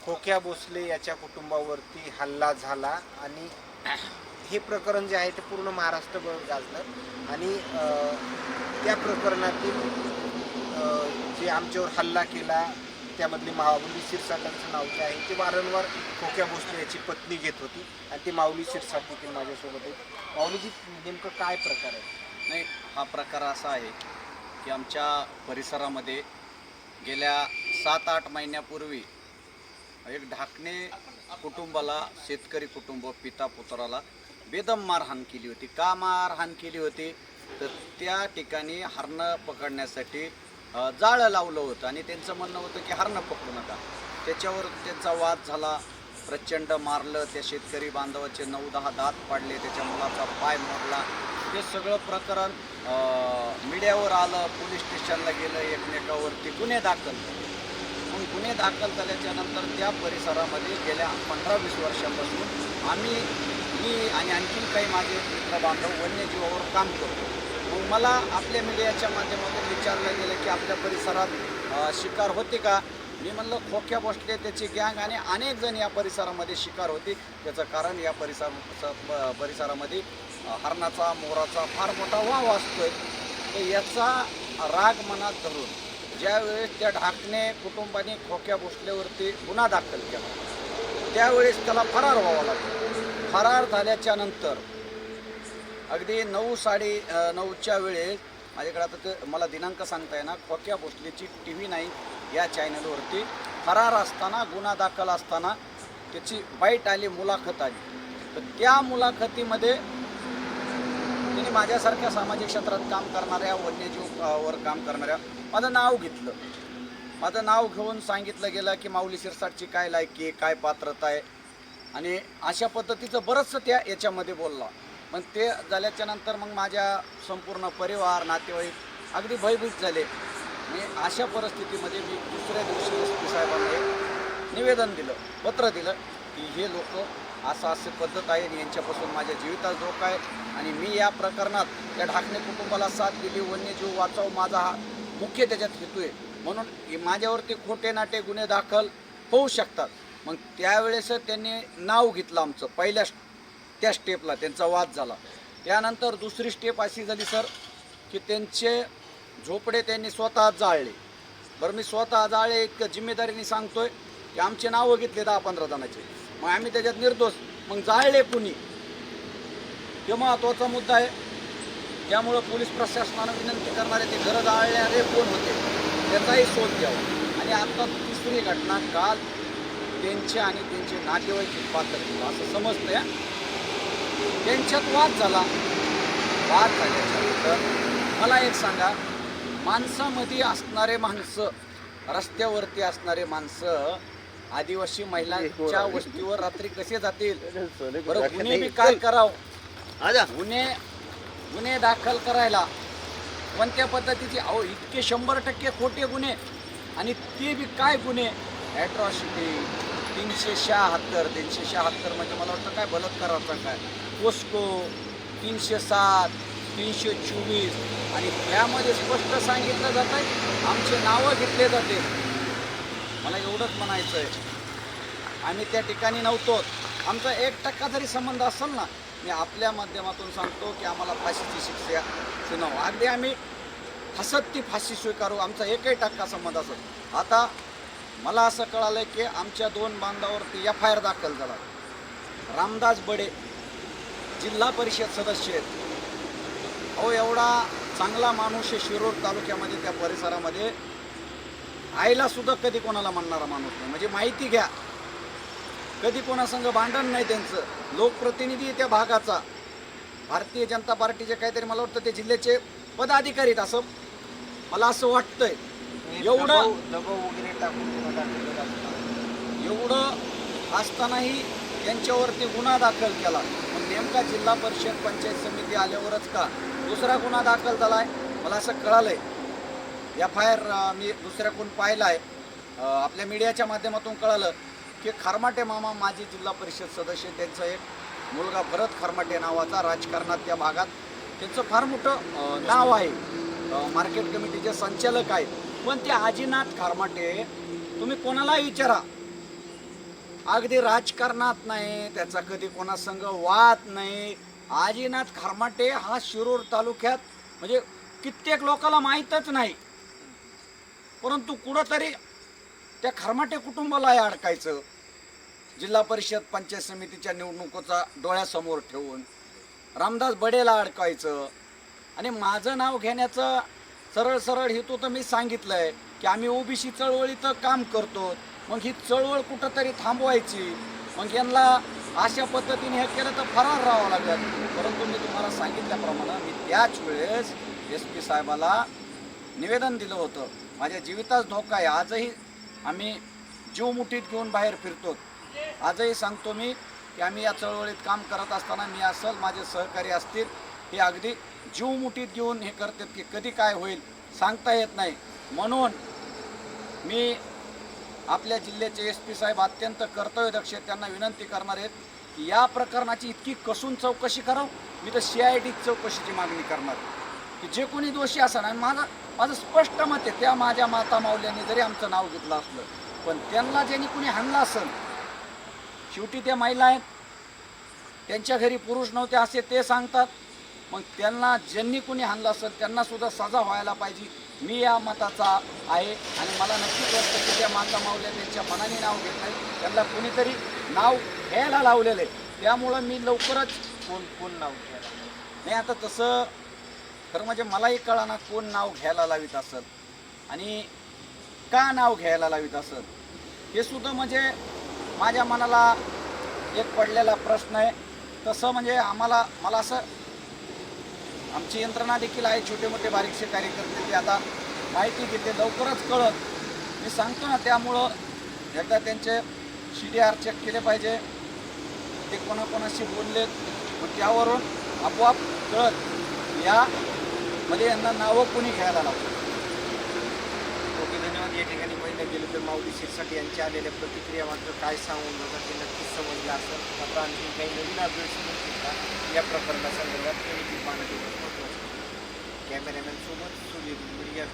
खोक्या भोसले याच्या कुटुंबावरती हल्ला झाला आणि हे प्रकरण जे आहे ते पूर्ण महाराष्ट्रभर गाजलं आणि त्या प्रकरणातील जे आमच्यावर हल्ला केला त्यामधली माऊली शिरसाटांचं नाव जे आहे ते वारंवार खोक्या भोसले याची पत्नी घेत होती आणि ती माऊली शिरसाट देखील माझ्यासोबत आहे. माऊलीजी नेमकं काय प्रकार आहे? नाही, हा प्रकार असा आहे की आमच्या परिसरामध्ये गेल्या 7-8 महिन्यापूर्वी एक ढाकणे कुटुंबाला, शेतकरी कुटुंब, पिता पुत्राला बेदम मारहाण केली होती. का मारहाण केली होती? तर त्या ठिकाणी हरणं पकडण्यासाठी जाळं लावलं होतं आणि त्यांचं म्हणणं होतं की हरणं पकडू नका. त्याच्यावर त्यांचा वाद झाला, प्रचंड मारलं. त्या शेतकरी बांधवाचे 9-10 दात पाडले, त्याच्या मुलाचा पाय मोडला. हे सगळं प्रकरण मीडियावर आलं, पोलीस स्टेशनला गेलं, एकमेकावरती गुन्हे दाखल झाले. मग गुन्हे दाखल झाल्याच्यानंतर त्या परिसरामध्ये गेल्या 15-20 वर्षापासून मी आणि आणखीन काही माझे मित्रबांधव वन्यजीवावर काम करतो. मग मला आपल्या मीडियाच्या माध्यमातून विचारलं गेलं की आपल्या परिसरात शिकार होते का? मी म्हणलं खोक्या भोसले, त्याची गँग आणि अनेक जण या परिसरामध्ये शिकार होती. त्याचं कारण या परिसरामध्ये हरणाचा, मोराचा फार मोठा वाव असतोय. तर याचा राग मनात धरून ज्यावेळेस त्या ढाकणे कुटुंबाने खोक्या भोसलेवरती गुन्हा दाखल केला त्यावेळेस त्याला फरार व्हावं लागलं. फरार झाल्याच्या नंतर अगदी 9-9:30च्या वेळेस माझ्याकडे आता ते मला दिनांक सांगता येणार, खोक्या भोसलेची TV9 या चॅनलवरती फरार असताना, गुन्हा दाखल असताना त्याची बाईट आली, मुलाखत आली. तर त्या मुलाखतीमध्ये त्यांनी माझ्यासारख्या सामाजिक क्षेत्रात काम करणाऱ्या, वन्यजीवावर काम करणाऱ्या माझं नाव घेतलं. माझं नाव घेऊन सांगितलं गेलं की माऊली शिरसाटची काय लायकी आहे, काय पात्रता आहे आणि अशा पद्धतीचं बरंचसं त्या याच्यामध्ये बोलला. पण ते झाल्याच्या नंतर मग माझ्या संपूर्ण परिवार, नातेवाईक अगदी भयभीत झाले. मी अशा परिस्थितीमध्ये मी दुसऱ्या दिवशी SP साहेबांना एक निवेदन दिलं, पत्र दिलं की हे लोक असं पद्धत आहे आणि यांच्यापासून माझ्या जीविताचा धोका आहे आणि मी या प्रकरणात त्या ढाकणे कुटुंबाला साथ दिली, वन्यजीव वाचव माझा हा मुख्य त्याच्यात हेतू आहे. म्हणून माझ्यावरती खोटे नाटे गुन्हे दाखल होऊ शकतात. मग त्यावेळेस त्यांनी नाव घेतलं आमचं. पहिल्या त्या स्टेपला त्यांचा वाद झाला. त्यानंतर दुसरी स्टेप अशी झाली सर की त्यांचे झोपडे त्यांनी स्वतः जाळले. बरं, मी स्वतः जाळले इतकं जिम्मेदारीने सांगतोय की आमचे नावं घेतले 10-15 जणांचे. मग आम्ही त्याच्यात निर्दोष. मग जाळले कुणी हे महत्त्वाचा मुद्दा आहे. त्यामुळं पोलीस प्रशासनानं विनंती करणारे ते घरं जाळणारे कोण होते त्याचाही शोध घ्यावा. आणि आता तिसरी घटना, काल त्यांचे आणि त्यांचे नातेवाईक पात्र असं समजतं त्यांच्यात वाद झाला. वाद झाल्याच्यानंतर मला एक सांगा, माणसामध्ये असणारे माणसं, रस्त्यावरती असणारे माणसं आदिवासी महिलांच्या वस्तीवर रात्री कसे जातील? बरं, गुन्हे बी काय करावं? गुन्हे दाखल करायला कोणत्या पद्धतीचे? अहो, इतके 100% खोटे गुन्हे आणि ते बी काय गुन्हे? ॲट्रॉसिटी 376 म्हणजे मला वाटतं काय बलात्काराचा काय, पोस्को 307, 324 आणि त्यामध्ये स्पष्ट सांगितलं जात आहे आमचे नावं घेतले जाते. मला एवढंच म्हणायचं आहे, आम्ही त्या ठिकाणी नव्हतो. आमचा 1% जरी संबंध असेल ना, मी आपल्या माध्यमातून सांगतो की आम्हाला फाशीची शिक्षा सुनावं. अगदी आम्ही हसत ती फाशी स्वीकारू, आमचा 1% संबंध असेल. आता मला असं कळालं की आमच्या 2 बांधावरती FIR दाखल झाला. रामदास बडे जिल्हा परिषद सदस्य आहेत. अहो, एवढा चांगला माणूस आहे शिरूर तालुक्यामध्ये, त्या परिसरामध्ये आईला सुद्धा कधी कोणाला म्हणणारा माणूस नाही. म्हणजे माहिती घ्या, कधी कोणासंग भांडण नाही त्यांचं. लोकप्रतिनिधी त्या भागाचा, भारतीय जनता पार्टीचे काहीतरी मला वाटतं ते जिल्ह्याचे पदाधिकारी आहेत असं मला असं वाटतंय. एवढं दबाव वगैरे टाकून एवढं असतानाही त्यांच्यावरती गुन्हा दाखल केला. मग नेमका जिल्हा परिषद पंचायत समिती आल्यावरच का दुसरा गुन्हा दाखल झाला आहे मला असं कळालं आहे. FIR मी दुसऱ्या कोण पाहिला आहे, आपल्या मीडियाच्या माध्यमातून कळालं की खरमाटे मामा माजी जिल्हा परिषद सदस्य, त्यांचा एक मुलगा भरत खरमाटे नावाचा, राजकारणात त्या भागात त्यांचं फार मोठं नाव आहे, मार्केट कमिटीचे संचालक आहेत. पण ते आजीनाथ खरमाटे तुम्ही कोणालाही विचारा, अगदी राजकारणात नाही, त्याचा कधी कोणासंग वाद नाही. आजीनाथ खरमाटे हा शिरूर तालुक्यात म्हणजे कित्येक लोकांना माहीतच नाही, परंतु कुठंतरी त्या खरमाटे कुटुंबाला हे अडकायचं. जिल्हा परिषद पंचायत समितीच्या निवडणुकीचा डोळ्यासमोर ठेवून रामदास बडेला अडकायचं. आणि माझं नाव घेण्याचं सरळ सरळ हेतू तर मी सांगितलं आहे की आम्ही ओबीसी चळवळीचं काम करतो. मग ही चळवळ कुठंतरी थांबवायची. मग यांना अशा पद्धतीने हे केलं तर फरार राहावं लागेल. परंतु मी तुम्हाला सांगितल्याप्रमाणे मी त्याच वेळेस SP साहेबाला निवेदन दिलं होतं. माझ्या जीविताच धोका आहे. आजही आम्ही जीव मुठीत घेऊन बाहेर फिरतो. आजही सांगतो मी की आम्ही या चळवळीत काम करत असताना मी असेल, माझे सहकारी असतील, हे अगदी जीव मुठीत घेऊन हे करतात की कधी काय होईल सांगता येत नाही. म्हणून मी आपल्या जिल्ह्याचे SP साहेब अत्यंत कर्तव्यदक्ष आहेत, त्यांना विनंती करणार आहेत की या प्रकरणाची इतकी कसून चौकशी करावं. मी तर CID चौकशीची मागणी करणार की जे कोणी दोषी असेल. आणि माझं स्पष्ट मत आहे, त्या माझ्या माता माऊल्यांनी जरी आमचं नाव घेतलं असलं, पण त्यांना ज्यांनी कुणी हाणलं असेल, शेवटी त्या महिला आहेत, त्यांच्या घरी पुरुष नव्हते असे ते सांगतात. मग त्यांना ज्यांनी कुणी हाणलं असेल त्यांनासुद्धा सजा व्हायला पाहिजे, मी या मताचा आहे. आणि मला नक्कीच वाटतं की त्या माता माऊल्या त्यांच्या मनाने नाव घेत नाही, त्यांना कुणीतरी नाव घ्यायला लावलेलं आहे. त्यामुळं मी लवकरच कोण नाव घ्यायला? नाही, आता तसं खरं म्हणजे मलाही कळाना कोण नाव घ्यायला लावित असत आणि का नाव घ्यायला लावित असत, हे सुद्धा म्हणजे माझ्या मनाला एक पडलेला प्रश्न आहे. तसं म्हणजे मला असं आमची यंत्रणा देखील आहे, छोटे मोठे बारीकशे कार्यकर्ते, ते आता माहिती घेते, लवकरच कळत. मी सांगतो ना, त्यामुळं एकदा त्यांचे CDR चेक केले पाहिजे, ते कोणाकोणाशी बोललेत, मग त्यावरून आपोआप कळत यामध्ये यांना नावं कोणी घ्यायला लागतं. ओके, धन्यवाद. या ठिकाणी पहिलं गेलं तर माऊली शिरसाट यांच्या आलेल्या प्रतिक्रिया मात्र काय सांगून होता ते नक्कीच समजलं असेल. आता आणखी काही नवीन अपडेट्स मिळतील या प्रकरणासंदर्भात ते देखील पाहणं तेवढंच महत्त्वाचं. कॅमेरामॅन सोबत सूर्य मीडिया